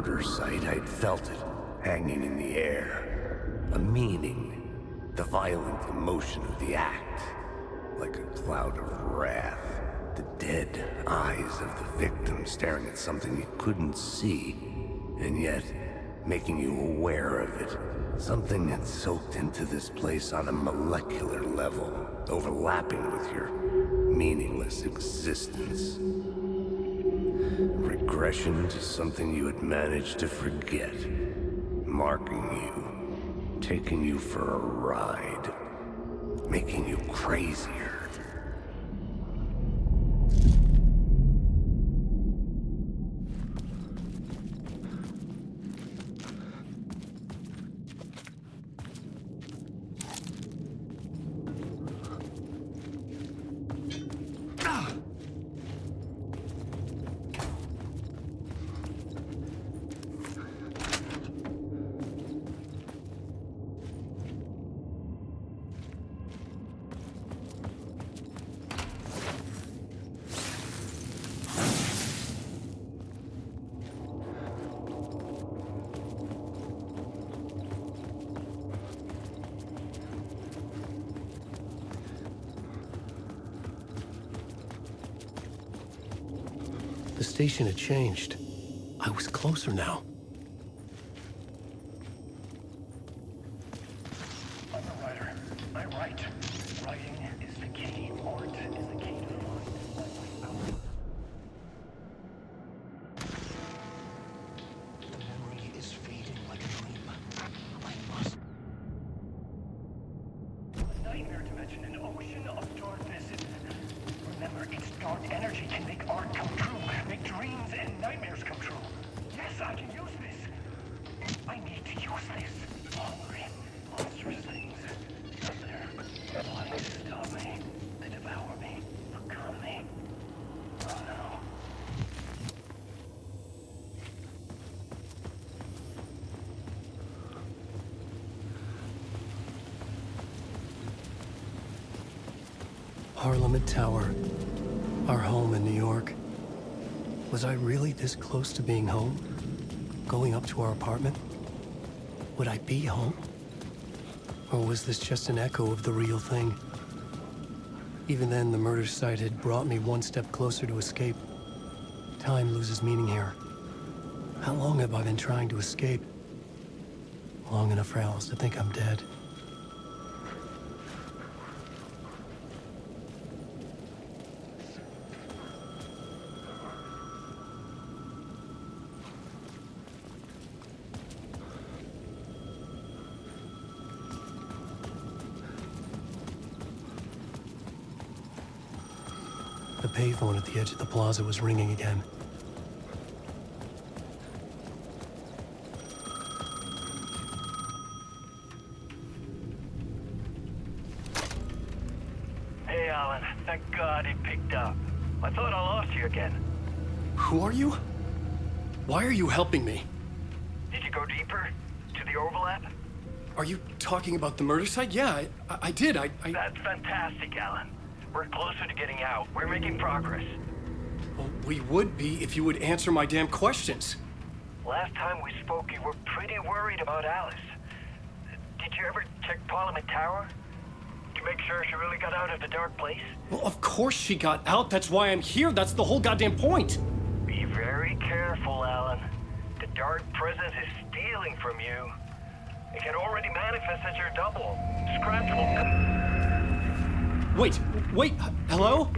murder site, I'd felt it, hanging in the air. A meaning, the violent emotion of the act. Like a cloud of wrath. The dead eyes of the victim staring at something you couldn't see, and yet making you aware of it. Something had soaked into this place on a molecular level, overlapping with your meaningless existence. Regression to something you had managed to forget. Marking you, taking you for a ride, making you crazier. The station had changed. I was closer now. I'm a writer. I write. Writing is the key. Art is the key to find my way out. The memory is fading like a dream. I must. A nightmare dimension, an ocean of darkness. Remember, its dark energy can make art come true, make dreams and nightmares come true. Yes, I can use this. I need to use this. Hungry, monstrous things out there, plotting to stop me, to devour me, become me. Oh no. Parliament Tower. Our home in New York. Was I really this close to being home? Going up to our apartment? Would I be home? Or was this just an echo of the real thing? Even then, the murder site had brought me one step closer to escape. Time loses meaning here. How long have I been trying to escape? Long enough for Alice to think I'm dead. The payphone at the edge of the plaza was ringing again. Hey, Alan. Thank God it picked up. I thought I lost you again. Who are you? Why are you helping me? Did you go deeper? To the overlap? Are you talking about the murder site? Yeah, I did. That's fantastic, Alan. We're closer to getting out. We're making progress. Well, we would be if you would answer my damn questions. Last time we spoke, you were pretty worried about Alice. Did you ever check Parliament Tower? To make sure she really got out of the dark place? Well, of course she got out. That's why I'm here. That's the whole goddamn point. Be very careful, Alan. The dark presence is stealing from you. It can already manifest as your double. Scratch will... Wait, hello?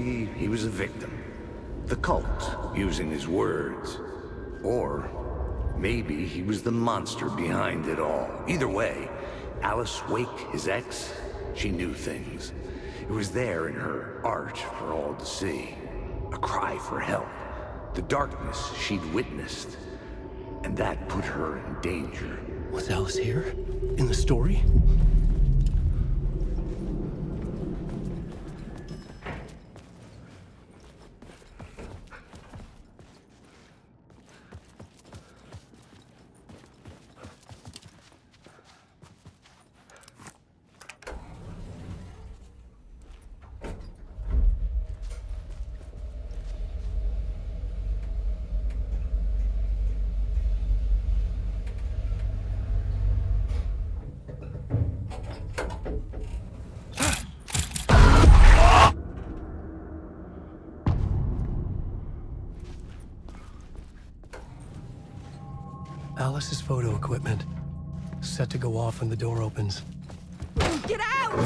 maybe he was a victim. The cult, using his words. Or maybe he was the monster behind it all. Either way, Alice Wake, his ex, she knew things. It was there in her art for all to see. A cry for help. The darkness she'd witnessed. And that put her in danger. Was Alice here? In the story? Alice's photo equipment. Set to go off when the door opens. Get out!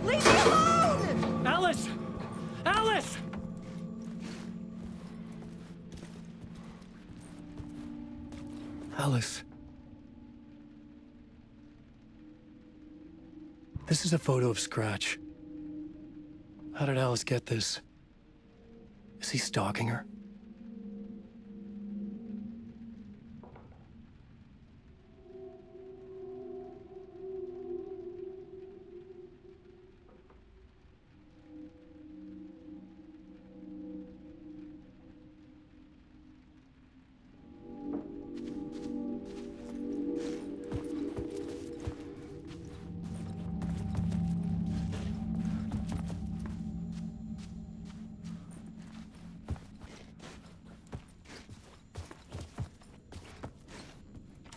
Leave me alone! Alice! Alice! Alice. This is a photo of Scratch. How did Alice get this? Is he stalking her?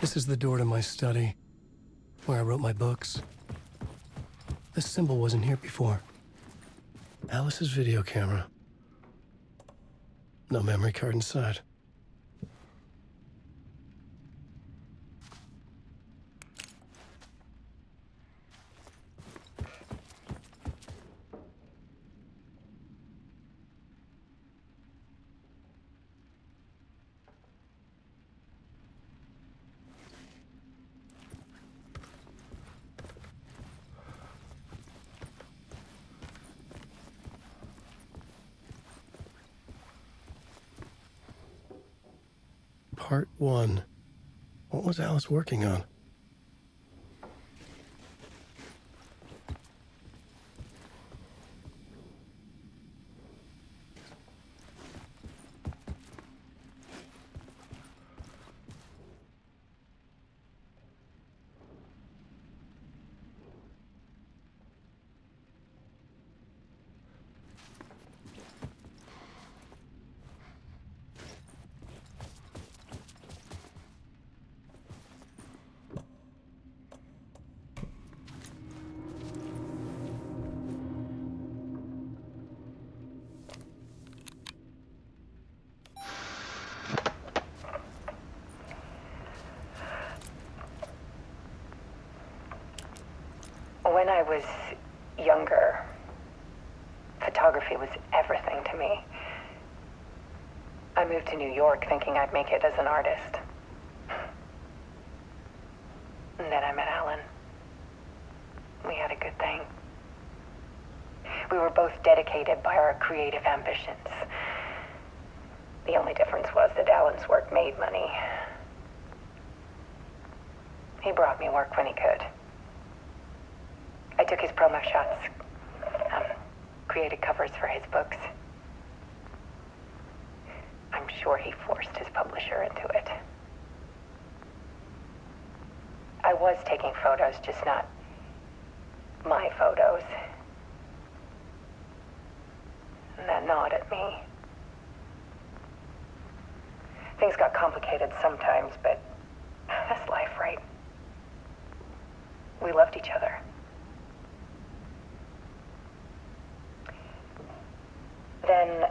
This is the door to my study, where I wrote my books. This symbol wasn't here before. Alice's video camera. No memory card inside. Part 1. What was Alice working on? When I was younger, photography was everything to me. I moved to New York thinking I'd make it as an artist. And then I met Alan. We had a good thing. We were both dedicated by our creative ambitions. The only difference was that Alan's work made money. He brought me work when he could. I took his promo shots, created covers for his books. I'm sure he forced his publisher into it. I was taking photos, just not my photos. And that gnawed at me. Things got complicated sometimes, but that's life, right? We loved each other. Then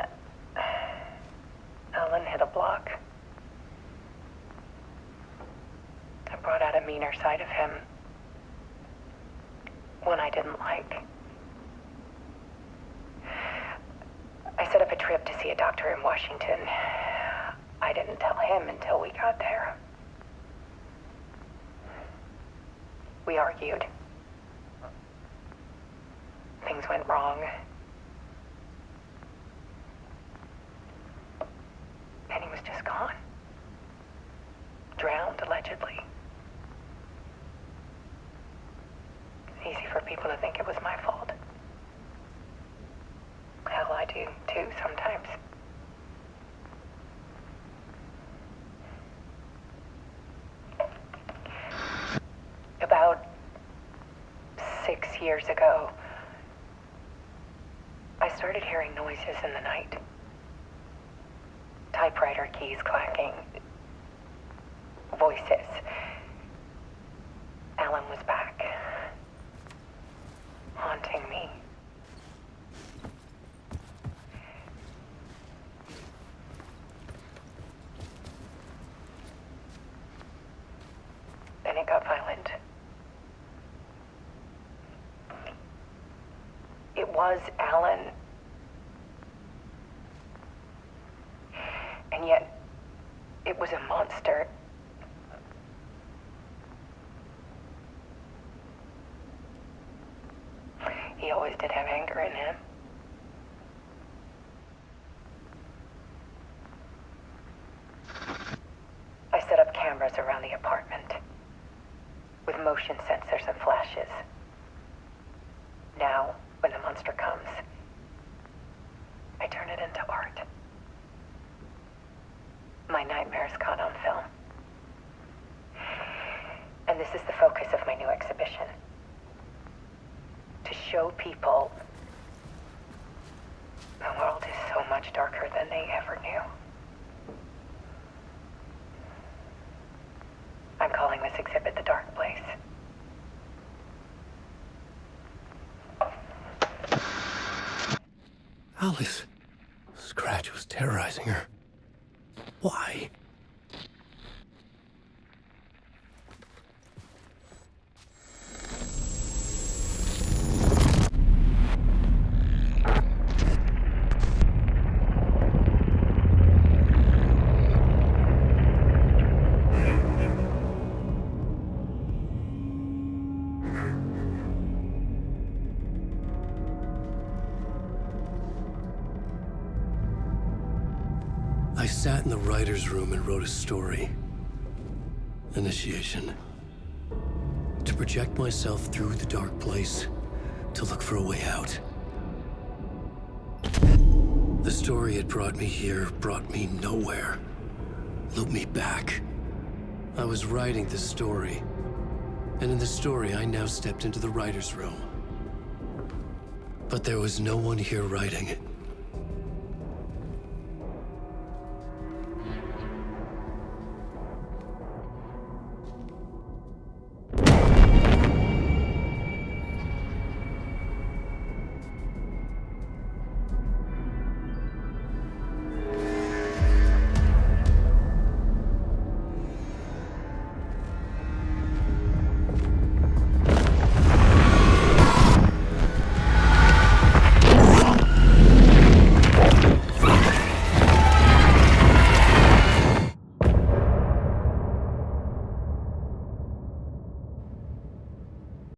Alan hit a block. I brought out a meaner side of him. One I didn't like. I to see a doctor in Washington. I didn't tell him until we got there. We argued. Things went wrong. And he was just gone. Drowned, allegedly. Easy for people to think it was my fault. Hell, I do too sometimes. About 6 years ago, I started hearing noises in the night. Typewriter keys clacking. Voices. Alan was back. Haunting me. Then it got violent. It was Alan. And yet, it was a monster. He always did have anger in him. I set up cameras around the apartment with motion sensors and flashes. Now, when the monster comes, I turn it into art. My nightmares caught on film. And this is the focus of my new exhibition. To show people the world is so much darker than they ever knew. I'm calling this exhibit The Dark Place. Alice. Scratch was terrorizing her. Why? I sat in the writer's room and wrote a story. Initiation. To project myself through the dark place, to look for a way out. The story had brought me here, brought me nowhere. Looped me back. I was writing the story. And in the story, I now stepped into the writer's room. But there was no one here writing it.